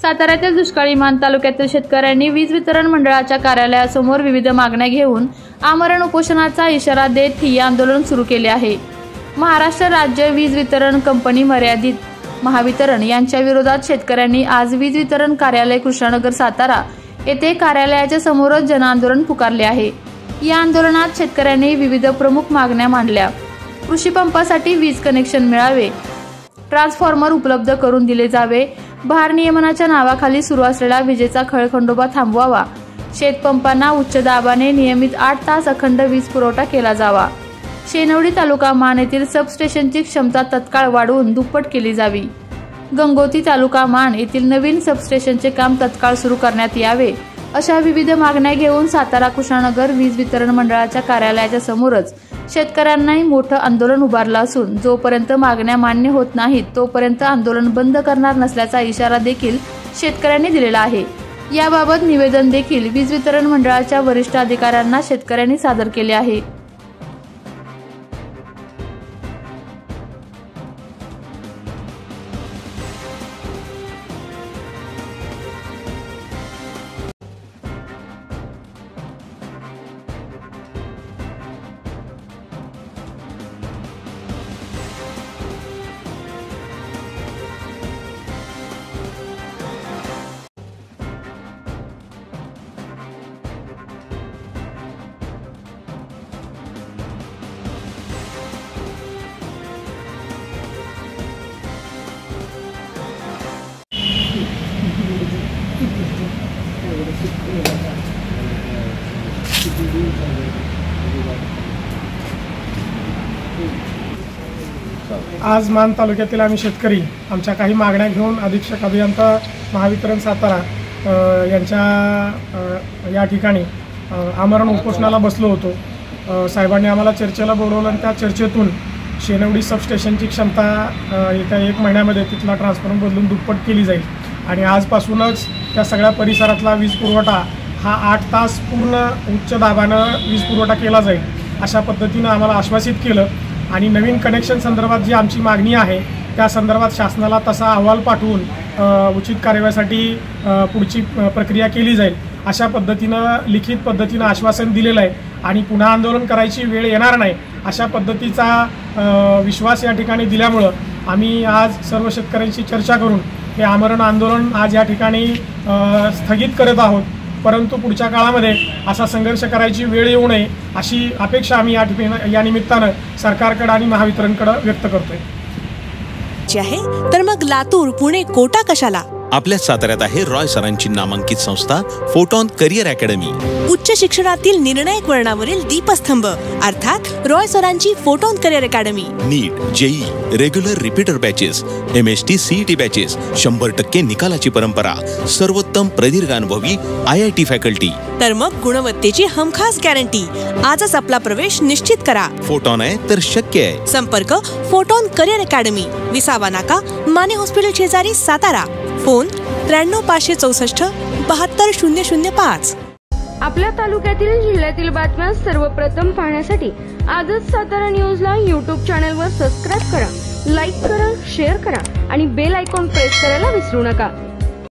साताऱ्यातील दुष्काळी मान तालुक्यातील शेतकऱ्यांनी वीज वितरण मंडळाच्या कार्यालयासमोर विविध मागण्या घेऊन आमरण उपोषणाचा इशारा देत ठिय्या आंदोलन सुरू केले आहे। महाराष्ट्र राज्य वीज वितरण कंपनी मर्यादित महावितरण यांच्या विरोधात शेतकऱ्यांनी आज वीज वितरण कार्यालय कृष्णानगर सातारा येथे कार्यालयाच्या समोरच जनआंदोलन पुकारले आहे। या आंदोलनात शेतकऱ्यांनी विविध प्रमुख मागण्या मांडल्या। कृषी पंपासाठी वीज कनेक्शन मिळावे, ट्रान्सफॉर्मर उपलब्ध करून दिले जावे, भारनियमनाच्या नावाखाली सुरू असलेला विजेचा खळखंडोबा थांबवावा, शेतपंपांना उच्च दाबाने नियमित 8 तास अखंड वीज पुरवठा केला जावा, शेनवडी तालुका मान येथील सबस्टेशनची क्षमता तत्काळ वाढवून दुप्पट केली जावी, गंगोती तालुका मान येथील नवीन सबस्टेशनचे काम तत्काळ सुरू करण्यात यावे, अशा विविध मागण्या घेऊन सातारा कृष्णानगर वीज वितरण मंडळाच्या कार्यालयाच्या समोरच शेतकऱ्यांनी मोठं आंदोलन उभारलं असून जोपर्यंत मागण्या मान्य होत नाहीत तोपर्यंत आंदोलन बंद करणार नसल्याचा इशारा देखील शेतकऱ्यांनी दिलेला आहे। याबाबत निवेदन देखील वीज वितरण मंडळाच्या वरिष्ठ अधिकाऱ्यांना शेतकऱ्यांनी सादर केले आहे। आज मान तालुक्यातील आम्ही शेतकरी आमच्या काही मागण्या घेऊन अधीक्षक अभियंता महावितरण सातारा यांच्या या ठिकाणी आमरण उपोषणाला बसलो होतो। साहेबांनी आम्हाला चर्चेला बोलवलं आणि त्या चर्चेतून शेनवडी सबस्टेशनची क्षमता येत्या 1 महिन्यामध्ये तिथला ट्रान्सफॉर्मर बदलून दुप्पट केली जाईल आणि आजपासूनच त्या सगळ्या परिसरातला वीज पुरवठा हा 8 तास पूर्ण उच्च दाबानं वीज पुरवठा केला जाईल अशा पद्धतीनं आम्हाला आश्वासित केलं आणि नवीन कनेक्शन संदर्भात जी आमची मागणी आहे त्या संदर्भात शासनाला तसा अहवाल पाठवून उचित कार्यवाहीसाठी पुढची प्रक्रिया केली जाईल अशा पद्धतीनं लिखित पद्धतीनं आश्वासन दिलेलं आहे आणि पुन्हा आंदोलन करायची वेळ येणार नाही अशा पद्धतीचा विश्वास या ठिकाणी दिल्यामुळं आम्ही आज सर्व शेतकऱ्यांशी चर्चा करून हे आमरण आंदोलन आज या ठिकाणी स्थगित करत आहोत। परंतु पुढच्या काळामध्ये असा संघर्ष करायची वेळ येऊ नये अशी अपेक्षा आम्ही या निमित्तानं सरकारकडे आणि महावितरणकडे व्यक्त करतोय। तर मग लातूर, पुणे, कोटा कशाला? आपल्या साताऱ्यात आहे रॉय सरांची नामांकित संस्था फोटॉन करिअर अकॅडमी। उच्च शिक्षणातील निर्णायक वळणावरील दीपस्तंभ अर्थात रॉय सरांची photon career academy. NEET, JEE, regular repeater batches, MST CET batches, 100% निकालाची परंपरा, सर्वोत्तम प्रदीर्घ अनुभवी IIT फॅकल्टी। तर मग गुणवत्तेची हमखास गॅरंटी। आजच आपला प्रवेश निश्चित करा। फोटॉन आहे तर शक्य आहे। संपर्क फोटॉन करिअर अकॅडमी, विसावा नाका, माने हॉस्पिटल शेजारी, सातारा। फोन 93 564 72 005। आपल्या तालुक्यातील जिल्ह्यातील बातम्या सर्वप्रथम पाहण्यासाठी आजच सातारा न्यूजला YouTube चॅनलवर सबस्क्राइब करा, लाईक करा, शेअर करा आणि बेल आयकॉन प्रेस करायला विसरू नका।